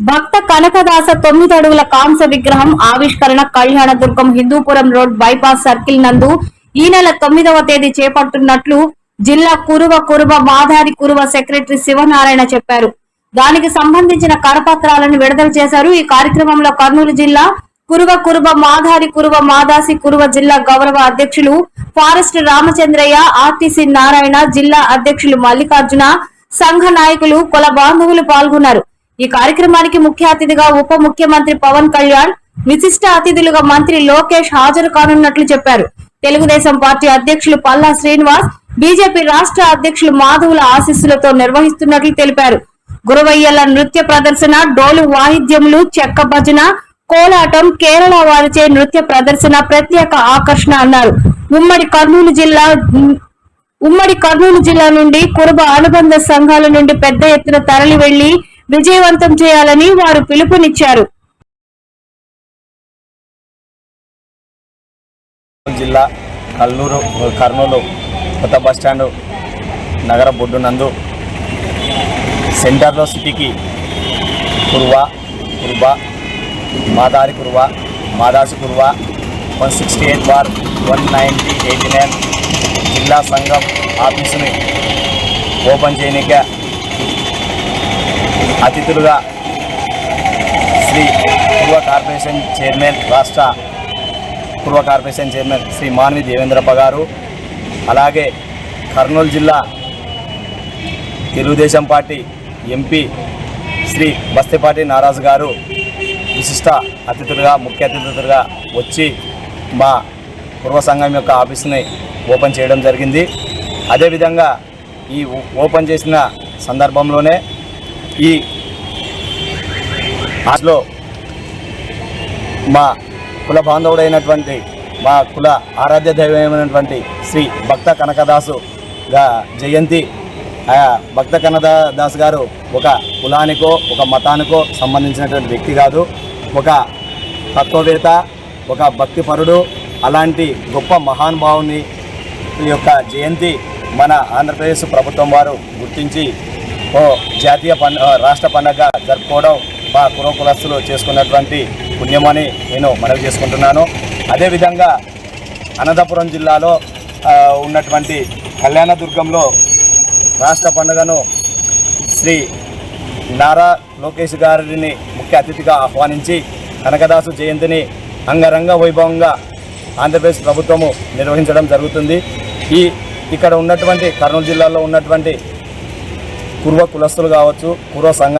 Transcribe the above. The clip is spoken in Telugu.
భక్త కనకదాస 9 అడుగుల కాంస్య విగ్రహం ఆవిష్కరణ Kalyandurgam Hindupur road bypass circle నందు ఈ నెల 9వ తేదీ చేపట్టున్నట్లు జిల్లా కురువ మాదారి కురువ సెక్రటరీ శివనారాయణ చెప్పారు. దానికి సంబంధించిన కరపత్రాలను విడుదల చేశారు. ఈ కార్యక్రమంలో కర్నూలు జిల్లా కురువ మాదారి కురువ మాదాసి కురువ జిల్లా గౌరవ అధ్యక్షులు ఫారెస్ట్ రామచంద్రయ్య, ఆర్టీసీ నారాయణ, జిల్లా అధ్యక్షులు మల్లికార్జున, సంఘ నాయకులు, కుల బాంధవులు పాల్గొన్నారు. ఈ కార్యక్రమానికి ముఖ్య అతిథిగా ఉప ముఖ్యమంత్రి పవన్ కళ్యాణ్, విశిష్ట అతిథులుగా మంత్రి లోకేష్ హాజరు కానున్నట్లు చెప్పారు. తెలుగుదేశం పార్టీ అధ్యక్షులు పల్లా శ్రీనివాస్, బీజేపీ రాష్ట్ర అధ్యక్షులు మాధవుల ఆశీస్సులతో నిర్వహిస్తున్నట్లు తెలిపారు. గురవయ్యల నృత్య ప్రదర్శన, డోలు వాయిద్యములు, చెక్క భజన, కోలాటం, కేరళ వారిచే నృత్య ప్రదర్శన ప్రత్యేక ఆకర్షణ అన్నారు. ఉమ్మడి కర్నూలు జిల్లా నుండి కురుబ అనుబంధ సంఘాల నుండి పెద్ద ఎత్తున తరలి వెళ్లి విజయవంతం చేయాలని వారు పిలుపునిచ్చారు. జిల్లా కర్నూలు కొత్త బస్టాండ్ నగర బొడ్డు నందు సెంటర్లో సిటీకి కురువ మాదారి కురువ మాదాసి కురువ 168/190/89 జిల్లా సంఘం ఆఫీసుని ఓపెన్ చేయనిక అతిథులుగా శ్రీ కురువ కార్పొరేషన్ చైర్మన్, రాష్ట్ర కురువ కార్పొరేషన్ చైర్మన్ శ్రీ మాన్వి దేవేంద్రప్ప గారు, అలాగే కర్నూలు జిల్లా తెలుగుదేశం పార్టీ ఎంపీ శ్రీ బస్తిపాటి నారాజు గారు విశిష్ట అతిథులుగా, ముఖ్య అతిథులుగా వచ్చి మా కురువ సంఘం యొక్క ఆఫీస్ని ఓపెన్ చేయడం జరిగింది. అదేవిధంగా ఈ ఓపెన్ చేసిన సందర్భంలోనే ఈ ఆశలో మా కుల బాంధవుడైనటువంటి, మా కుల ఆరాధ్య దైవమైనటువంటి శ్రీ భక్త కనకదాసు జయంతి. భక్త కనకదాస్ గారు ఒక కులానికో ఒక మతానికో సంబంధించినటువంటి వ్యక్తి కాదు, ఒక తత్వవేత్త, ఒక భక్తిపరుడు. అలాంటి గొప్ప మహానుభావుని యొక్క జయంతి మన ఆంధ్రప్రదేశ్ ప్రభుత్వం వారు గుర్తించి జాతీయ రాష్ట్ర పండుగ జరుపుకోవడం మా కురువ కులస్తులు చేసుకున్నటువంటి పుణ్యమని నేను మనవి చేసుకుంటున్నాను. అదేవిధంగా అనంతపురం జిల్లాలో ఉన్నటువంటి కళ్యాణదుర్గంలో రాష్ట్ర పండుగను శ్రీ నారా లోకేష్ గారిని ముఖ్య అతిథిగా ఆహ్వానించి కనకదాసు జయంతిని అంగరంగ వైభవంగా ఆంధ్రప్రదేశ్ ప్రభుత్వము నిర్వహించడం జరుగుతుంది. ఇక్కడ ఉన్నటువంటి కర్నూలు జిల్లాలో ఉన్నటువంటి కురువ కులస్తులు కావచ్చు, కురువ సంఘ